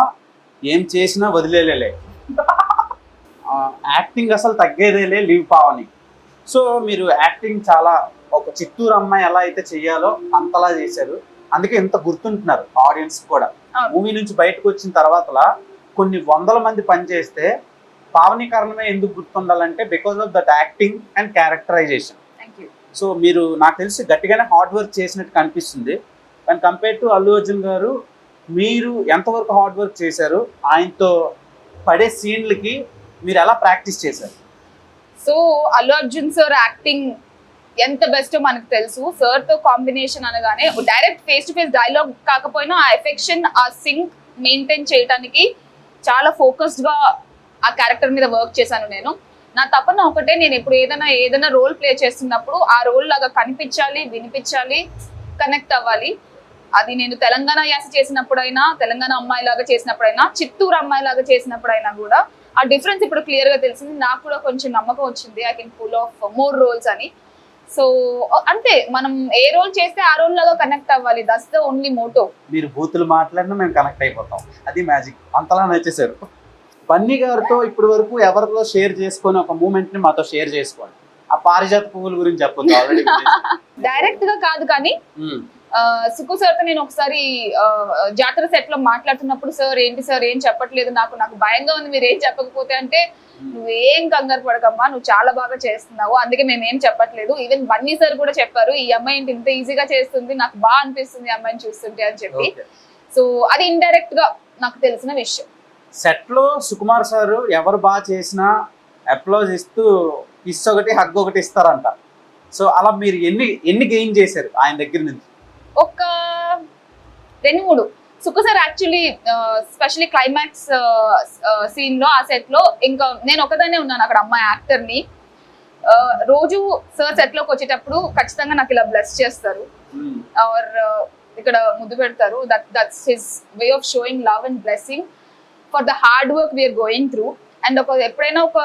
S1: ఏం చేసినా వదిలేలే, యాక్టింగ్ అసలు తగ్గేదేలే లీవ్ పావని. సో మీరు యాక్టింగ్ చాలా ఒక చిత్తూరు అమ్మాయి ఎలా అయితే చెయ్యాలో అంతలా చేశారు, అందుకే ఇంత గుర్తుంటున్నారు ఆడియన్స్ కూడా. మూవీ నుంచి బయటకు వచ్చిన తర్వాత కొన్ని వందల మంది పనిచేస్తే పావని కారణమే ఎందుకు గుర్తుండాలంటే because of that acting and characterisation. So మీరు నాకు తెలిసి గట్టిగానే హార్డ్ వర్క్ చేసినట్టు కనిపిస్తుంది. And compare to Allu Arjun గారు, మీరు ఎంతవరకు హార్డ్ వర్క్ చేశారు, ఆయనతో పడే సీన్లకి మీరు ఎలా ప్రాక్టీస్ చేశారు?
S2: So Allu Arjun sir acting ఎంత బెస్ట్ మనకు తెలుసు. సార్ తో కాంబినేషన్ అనగానే direct face to face dialogue కాకపోయినా ఆ ఎఫెక్షన్, ఆ సింక్ మెయింటైన్ చేయడానికి చాలా ఫోకస్డ్ గా ఆ క్యారెక్టర్ మీద వర్క్ చేశాను నేను. నా తపన ఒకటే, నేను ఇప్పుడు ఏదైనా రోల్ ప్లే చేస్తున్నప్పుడు ఆ రోల్ లాగా కనిపించాలి, వినిపించాలి, కనెక్ట్ అవ్వాలి. అది నేను తెలంగాణ యాస చేసినప్పుడైనా, తెలంగాణ అమ్మాయి లాగా చేసినప్పుడైనా, చిత్తూరు అమ్మాయి లాగా చేసినప్పుడైనా కూడా ఆ డిఫరెన్స్ ఇప్పుడు క్లియర్ గా తెలిసింది. నాకు కూడా కొంచెం నమ్మకం వచ్చింది, I can pull off more roles అని. సో అంతే, మనం ఏ రోల్ చేస్తే ఆ రోల్ లాగా కనెక్ట్ అవ్వాలి, దట్స్ ద ఓన్లీ మోటో.
S1: మీరు బూతులు మాట్లాడినా మేము కనెక్ట్ అయిపోతాం, అది మ్యాజిక్. అంతలా నచ్చేసారు. బన్నీ గారితో ఇప్పటి వరకు ఎవరితో షేర్ చేసుకొని ఒక మూమెంట్ ని మాతో షేర్ చేసుకోండి. ఆ పారిజాత పువ్వుల గురించి చెప్పొద్దు, ఆల్రెడీ
S2: డైరెక్ట్ గా కాదు కానీ సుకు సార్ తో నేను ఒకసారి జాతర సెట్ లో మాట్లాడుతున్నప్పుడు, సార్ ఏంటి సార్ ఏం చెప్పట్లేదు, నాకు భయంగా ఉంది, మీరు ఏం చెప్పకపోతే అంటే, నువ్వేం కంగారు పడకమ్మా, నువ్వు చాలా బాగా చేస్తున్నావు, అందుకే మేమేం చెప్పట్లేదు. ఈవెన్ బన్నీ సార్ కూడా చెప్పారు, ఈ అమ్మాయి ఏంటి ఇంత ఈజీగా చేస్తుంది, నాకు బాగా అనిపిస్తుంది ఈ అమ్మాయిని చూస్తుంటే అని చెప్పి. సో అది ఇండైరెక్ట్ గా నాకు తెలిసిన విషయం.
S1: సెట్ లో సుకుమార్ సార్ ఎవరు బాగా చేసినా అప్లాజ్ ఇస్తూ కిస్ ఒకటి హగ్ ఒకటి ఇస్తారంట. సో అలా మీరు ఎన్ని గెయిన్ చేశారు ఆయన దగ్గర నుంచి?
S2: ఒక 2-3. Suku sir actually specially climax scene లో, ఆ సెట్ లో ఇంకా నేను ఒకదాన్నే ఉన్నాను అక్కడ అమ్మాయి యాక్టర్ ని. రోజు సార్ సెట్ లోకి వచ్చేటప్పుడు ఖచ్చితంగా నాకు ఇలా బ్లెస్ చేస్తారు, ఆర్ ఇక్కడ ముద్దు పెడతారు. That's his way of showing love and blessing for the hard work we're going through. And ఎప్పుడైనా ఒక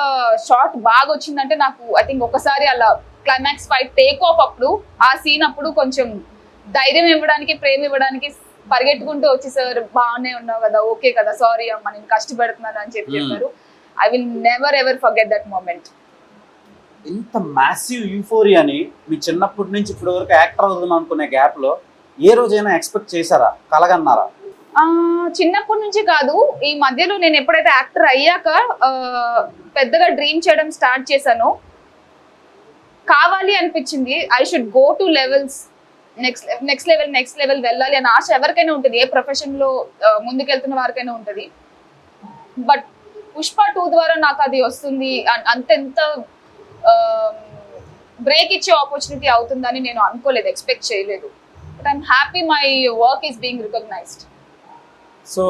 S2: షాట్ బాగా వచ్చిందంటే నాకు ఐ థింక్ ఒకసారి అలా క్లైమాక్స్ ఫైట్ టేక్ ఆఫ్ అప్పుడు, ఆ సీన్ అప్పుడు కొంచెం ధైర్యం ఇవ్వడానికి, ప్రేమ ఇవ్వడానికి పరిగెట్టుకుంటూ వచ్చి, సార్ బాగానే ఉన్నావు కదా, ఓకే కదా, సారీ అమ్మ నేను కష్టపడుతున్నాను అని చెప్పారు. I will never ever forget that moment.
S1: ఇంత మ్యాసివ్ యూఫోరియాని మీ చిన్నప్పటి నుంచి ఇప్పటి వరకు యాక్టర్ అవుదాం అనుకునే గ్యాప్ లో ఏ రోజైనా ఎక్స్పెక్ట్ చేశారా, కలగన్నారా?
S2: చిన్నప్పటి నుంచి కాదు, ఈ మధ్యలో నేను ఎప్పుడైతే యాక్టర్ అయ్యాక పెద్దగా డ్రీమ్ చేయడం స్టార్ట్ చేశాను. కావాలి అనిపించింది, I should go to levels, next level వెళ్ళాలి అనే ఆశ ఎవరికైనా ఉంటుంది, ఏ ప్రొఫెషన్ లో ముందుకెళ్తున్న వారికైనా ఉంటుంది. బట్ పుష్ప 2 ద్వారా నాకు అది వస్తుంది, అంతెంత బ్రేక్ ఇచ్చే ఆపర్చునిటీ అవుతుందని నేను అనుకోలేదు, ఎక్స్పెక్ట్ చేయలేదు. But I'm happy my work is being recognized.
S1: So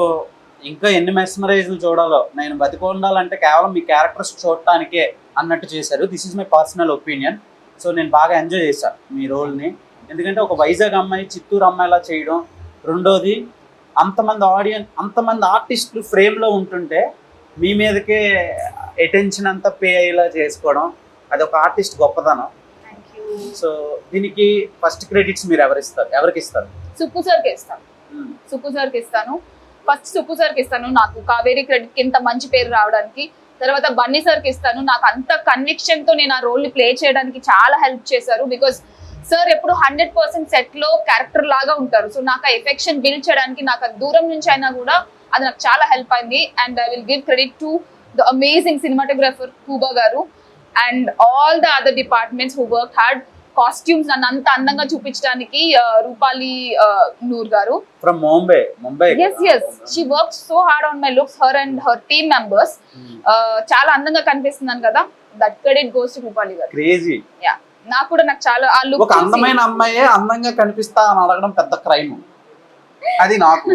S1: ఇంకా ఎన్ని మెస్మరైజ్లు చూడాలో, నేను బతికి ఉండాలంటే కేవలం మీ క్యారెక్టర్స్ చూడటానికే అన్నట్టు చేశారు. This is my personal opinion. So నేను బాగా ఎంజాయ్ చేశాను మీ రోల్ని, ఎందుకంటే ఒక వైజాగ్ అమ్మాయి చిత్తూరు అమ్మాయిలా చేయడం, రెండోది అంతమంది ఆర్టిస్టులు ఫ్రేమ్లో ఉంటుంటే మీ మీదకే అటెన్షన్ అంతా పే అయ్యేలా చేసుకోవడం, అది ఒక ఆర్టిస్ట్ గొప్పదనం. సో దీనికి ఫస్ట్ క్రెడిట్స్ మీరు ఎవరికి ఇస్తారు?
S2: సుక్కు సార్కి ఇస్తాను. ఫస్ట్ సుక్కు సార్కి ఇస్తాను, నాకు కావేరీ క్రెడిట్ ఇంత మంచి పేరు రావడానికి. తర్వాత బన్నీ సార్కి ఇస్తాను, నాకు అంత కన్విక్షన్ తో నేను ఆ రోల్ ని ప్లే చేయడానికి చాలా హెల్ప్ చేశారు. బికాస్ సార్ ఎప్పుడు 100% సెట్ లో క్యారెక్టర్ లాగా ఉంటారు. సో నాకు ఆ ఎఫెక్షన్ బిల్డ్ చేయడానికి, నాకు దూరం నుంచి అయినా కూడా అది నాకు చాలా హెల్ప్ అయింది. And I will give credit to the amazing cinematographer Kuba గారు and all the other departments who work hard. Costumes నన్ను అంత అందంగా చూపించడానికి రూపాలి నూర్ గారు
S1: from Mumbai.
S2: yes she worked so hard on my looks, her and her team members. చాలా అందంగా కనిపిస్తున్నాను కదా, that credit goes to Rupali గారు.
S1: క్రేజీ.
S2: యా, నాకు చాలా ఆ లుక్,
S1: ఒక అందమైన అమ్మాయే అందంగా కనిపిస్తా అని అడగడం పెద్ద క్రైమ్ అది నాకు.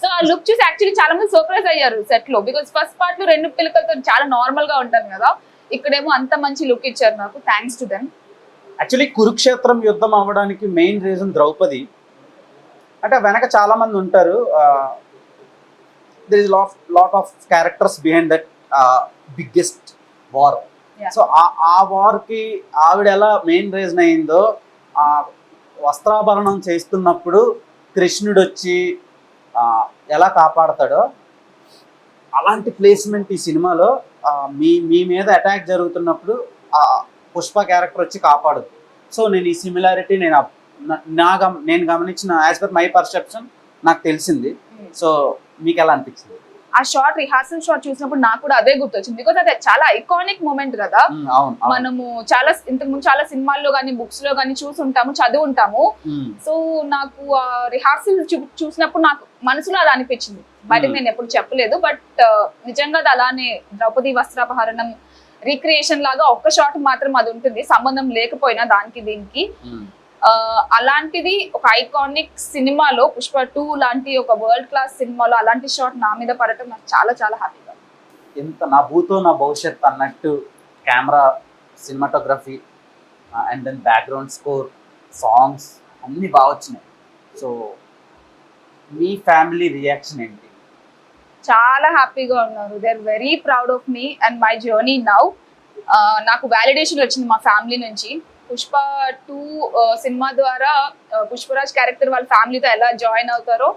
S2: సో ఆ లుక్ చూసి యాక్చువల్లీ చాలా మంది సర్ప్రైజ్ అయ్యారు సెట్ లో, బికాస్ ఫస్ట్ పార్ట్ లో 2 పిల్లకలతో చాలా నార్మల్ గా ఉంటాను కదా, ఇక్కడేమో అంత మంచి లుక్ ఇచ్చారు నాకు. Thanks to them.
S1: యాక్చువల్లీ కురుక్షేత్రం యుద్ధం అవ్వడానికి మెయిన్ రీజన్ ద్రౌపది. అంటే వెనక చాలా మంది ఉంటారు, there is lot of characters behind that biggest war. So ఆ వార్కి ఆవిడ ఎలా మెయిన్ రీజన్ అయిందో, వస్త్రాభరణం చేస్తున్నప్పుడు కృష్ణుడు వచ్చి ఎలా కాపాడతాడో అలాంటి ప్లేస్మెంట్ ఈ సినిమాలో మీ మీద అటాక్ జరుగుతున్నప్పుడు పుష్ప క్యారెక్టర్ వచ్చి కాపాడదు. సో నేను ఈ సిమిలారిటీ నేను గమనించిన యాజ్ పర్ మై పర్సెప్షన్ నాకు తెలిసింది. సో మీకు ఎలా అనిపించింది?
S2: ఆ షార్ట్ రిహార్సల్ షార్ట్ చూసినప్పుడు నాకు కూడా అదే గుర్తొచ్చింది. బికాస్ అది చాలా ఐకానిక్ మూమెంట్ కదా. మనము చాలా ఇంతకుముందు చాలా సినిమాల్లో కానీ బుక్స్ లో కానీ చూసుంటాము, చదువుంటాము. సో నాకు ఆ రిహార్సల్ చూసినప్పుడు నాకు మనసులో అది అనిపించింది. బయటకు నేను ఎప్పుడు చెప్పలేదు, బట్ నిజంగా అది అలానే ద్రౌపది వస్త్రాపహరణం రీక్రియేషన్ లాగా ఒక్క షాట్ మాత్రం అది ఉంటుంది, సంబంధం లేకపోయినా దానికి దీనికి. అలాంటిది ఒక ఐకానిక్ సినిమాలో పుష్ప 2 లాంటి ఒక వరల్డ్ క్లాస్ సినిమాలో అలాంటి షాట్ నా మీద పడటం నాకు చాలా చాలా హ్యాపీగా.
S1: ఎంత నా భూతో నా భవిష్యత్ అన్నట్టు camera, cinematography and then background score, songs అన్నీ బాగా వచ్చినాయి. సో మీ ఫ్యామిలీ రియాక్షన్ ఏంటి?
S2: చాలా హ్యాపీగా ఉన్నారు. They are very proud of me and my journey now. నాకు వ్యాలిడేషన్ వచ్చింది మా ఫ్యామిలీ నుంచి. పుష్ప 2 సినిమా ద్వారా పుష్పరాజ్ క్యారెక్టర్ వాళ్ళ ఫ్యామిలీతో ఎలా జాయిన్ అవుతారో,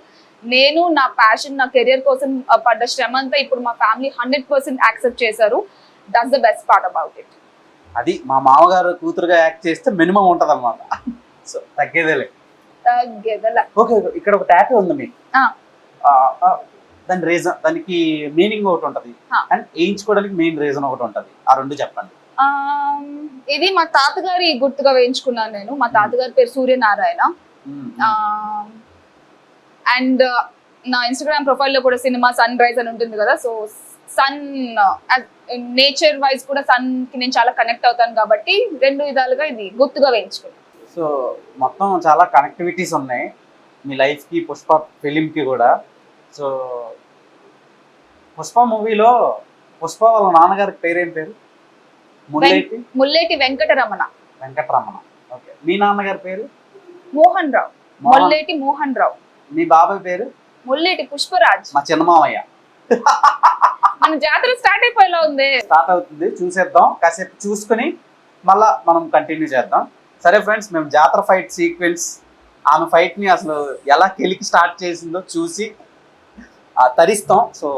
S2: నేను నా ప్యాషన్, నా కెరియర్ కోసం పడ్డ శ్రమ అంతా ఇప్పుడు మా ఫ్యామిలీ 100% యాక్సెప్ట్ చేశారు. That's the best part about it.
S1: అది మా మామగారు కూతురుగా యాక్ట్ చేస్తే మినిమం ఉంటుంది అన్నమాట. సో తగ్గేదేలే. ఓకే, ఇక్కడ ఒక టాటూ ఉంది మీకు. దాని రీజన్, దానికి మీనింగ్ ఒకటి ఉంటుంది అండ్ వేయించుకోవడానికి మెయిన్ రీజన్ ఒకటి ఉంటుంది. ఆ రెండు చెప్పండి.
S2: ఇది మా తాతగారి గుర్తుగా వేయించుకున్నాను నేను. మా తాతగారి పేరు సూర్యనారాయణ. అండ్ నా ఇన్స్టాగ్రామ్ ప్రొఫైల్ లో కూడా సినిమా సన్ రైజ్ అని ఉంటుంది కదా. సో సన్ నేచర్ వైజ్ కూడా సన్ కి నేను చాలా కనెక్ట్ అవుతాను కాబట్టి రెండు విధాలుగా ఇది గుర్తుగా వేయించుకున్నాను.
S1: సో మొత్తం చాలా కనెక్టివిటీస్ ఉన్నాయి మీ లైఫ్ కి, పుష్ప ఫిలిం కి కూడా. సో పుష్ప మూవీలో పుష్ప వాళ్ళ నాన్నగారికి పేరేం పేరు?
S2: ముల్లేటి వెంకటరమణ.
S1: ఓకే. మీ నాన్నగారి పేరు?
S2: మోహన్ రావు. ముల్లేటి మోహన్ రావు.
S1: మీ బాబాయ్ పేరు?
S2: ముల్లేటి పుష్పరాజ్.
S1: మా చిన్నమామయ్య.
S2: మన జాతర స్టార్ట్ అయిపోయేలా ఉంది.
S1: స్టార్ట్ అవుతుంది, చూసేద్దాం. కాసేపు చూసుకుని మళ్ళా మనం కంటిన్యూ చేద్దాం. సరే ఫ్రెండ్స్, మేము జాతర ఫైట్ సీక్వెన్స్, ఆమె ఫైట్ ని అసలు ఎలా కెలికి స్టార్ట్ చేసిందో చూసి తరిస్తాం. సో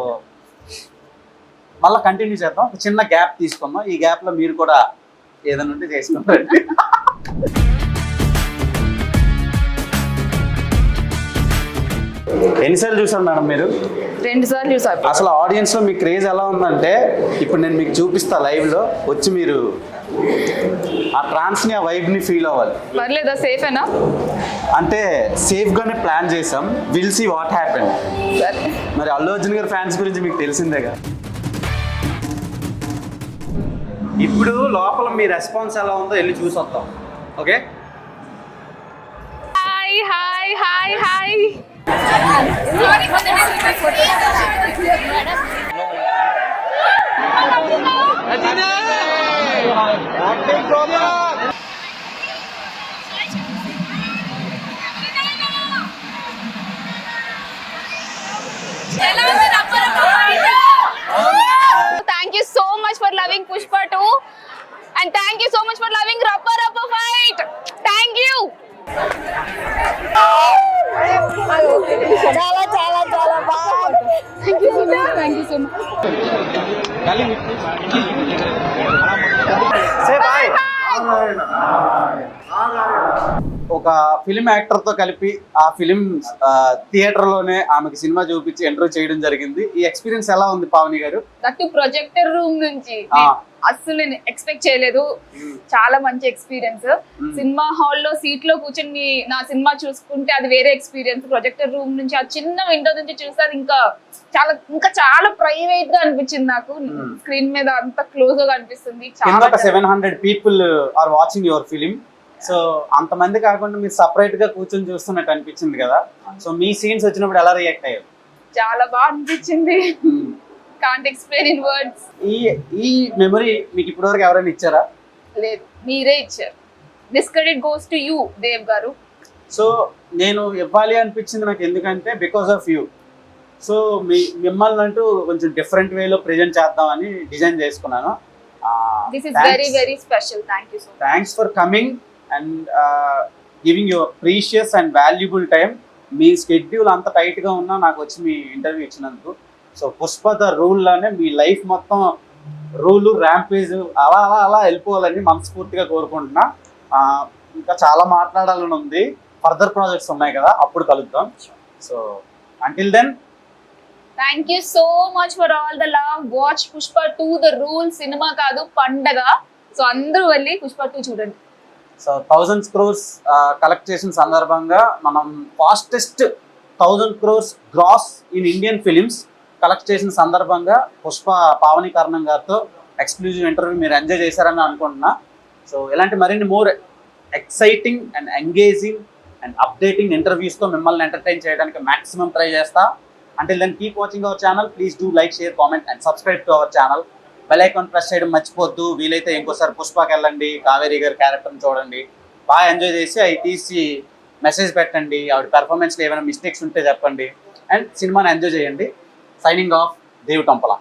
S1: మళ్ళీ కంటిన్యూ చేద్దాం. ఒక చిన్న గ్యాప్ తీసుకుందాం. ఈ గ్యాప్ లో మీరు కూడా ఏదైనా ఉంటే చేసుకుంటారండి. ఎన్నిసార్లు చూసారు మేడం మీరు?
S2: 2 సార్లు చూసారు.
S1: అసలు ఆడియన్స్ లో మీ క్రేజ్ ఎలా ఉందంటే, ఇప్పుడు నేను మీకు చూపిస్తా లైవ్ లో, వచ్చి మీరు ఆ ట్రాన్స్ ని, ఆ వైబ్ ని ఫీల్ అవ్వాలి.
S2: పర్లేదా? సేఫేనా?
S1: అంటే సేఫ్ గానే ప్లాన్ చేసాం. Will see what happen. మరి అల్లు అర్జున్ గారి ఫ్యాన్స్ గురించి మీకు తెలిసిందేగా. ఇప్పుడు లోపల మీ రెస్పాన్స్ ఎలా ఉందో వెళ్ళి చూసి వస్తాం. Okay.
S2: Hi hi hi hi. Thank you so much for loving Pushpa 2 and thank you so much for loving Rappa Rappa Fight. Thank you. చాలా చాలా చాలా బాగుంది. Thank you so much. Thank you so much.
S1: Say bye. ఒక ఫిలిం యాక్టర్ తో కలిపి ఆ ఫిలిం థియేటర్ లోనే ఆమెకి సినిమా చూపించి ఎంటర్ చేయడం జరిగింది. ఈ ఎక్స్పీరియన్స్ ఎలా ఉంది పావని గారు?
S2: దట్టు ప్రొజెక్టర్ రూమ్ నుంచి అస్సలు నేను ఎక్స్పెక్ట్ చేయలేదు. చాలా మంచి ఎక్స్పీరియన్స్. సినిమా హాల్లో సీట్ లో కూర్చొని నా సినిమా చూసుకుంటే అది వేరే ఎక్స్పీరియన్స్. ప్రొజెక్టర్ రూమ్ నుంచి ఆ చిన్న విండో నుంచి చూస్తే అది ఇంకా చాలా ప్రైవేట్ గా అనిపించింది నాకు. స్క్రీన్ మీద అంత క్లోజ్ గా అనిపిస్తుంది.
S1: 700 people are watching your film. So అంతమంది కాకుండా మీరు సపరేట్ గా కూర్చొని చూస్తున్నట్టు అనిపించింది కదా. సో మీ సీన్స్ వచ్చినప్పుడు ఎలా రియాక్ట్ అయ్యారు?
S2: చాలా బాగా అనిపించింది. Can't explain in words.
S1: ఈ మెమరీ మీకు ఇప్పటివరకు ఎవరైనా ఇచ్చారా?
S2: లేదు, మీరే ఇచ్చారు. This credit goes to you Dev గారు.
S1: సో నేను ఇవ్వాలి అనిపించింది నాకు, ఎందుకంటే బికాస్ ఆఫ్ యూ. సో మిమ్మల్ని అంటూ కొంచెం డిఫరెంట్ వేలో ప్రెజెంట్ చేద్దామని డిజైన్ చేసుకున్నాను.
S2: This is very very special. Thank you so much.
S1: Thanks for coming and giving your precious and valuable time. మీ స్కెడ్యూల్ అంత టైట్గా ఉన్నా నాకు వచ్చి మీ ఇంటర్వ్యూ ఇచ్చినందుకు. సో పుష్ప ద రూల్లోనే మీ లైఫ్ మొత్తం రూలు ర్యాంపేజ్ అలా అలా అలా వెళ్ళిపోవాలని మనస్ఫూర్తిగా కోరుకుంటున్నా. ఇంకా చాలా మాట్లాడాలని ఉంది, ఫర్దర్ ప్రాజెక్ట్స్ ఉన్నాయి కదా, అప్పుడు కలుద్దాం. So until then
S2: thank you so much for all the love. Watch Pushpa 2 the rule. సినిమా కాదు పండగ. సో అందరూ వెళ్ళి పుష్ప 2 చూడండి.
S1: సో 1000 crores కలెక్ట్ చేసిన సందర్భంగా మనం fastest 1000 crores gross in Indian films collect చేసిన సందర్భంగా పుష్ప పావని కర్ణం గారితో ఎక్స్క్లూజివ్ ఇంటర్వ్యూ మీరు ఎంజాయ్ చేశారని అనుకుంటున్నా. సో ఇలాంటి మరిన్ని more exciting and engaging and updating ఇంటర్వ్యూస్తో మిమ్మల్ని ఎంటర్టైన్ చేయడానికి మ్యాక్సిమం ట్రై చేస్తా. Until then, keep watching our channel. Please do like, share, comment and subscribe to our channel. Bell icon press చేయడం మర్చిపోద్దు. వీలైతే ఇంకోసారి పుష్పకి వెళ్ళండి, కావేరి గారి క్యారెక్టర్ని చూడండి, బాగా ఎంజాయ్ చేసి అవి తీసి మెసేజ్ పెట్టండి. ఆవిడ పెర్ఫార్మెన్స్లో ఏమైనా మిస్టేక్స్ ఉంటే చెప్పండి అండ్ సినిమాని ఎంజాయ్ చేయండి. Signing off, Dev టంపల.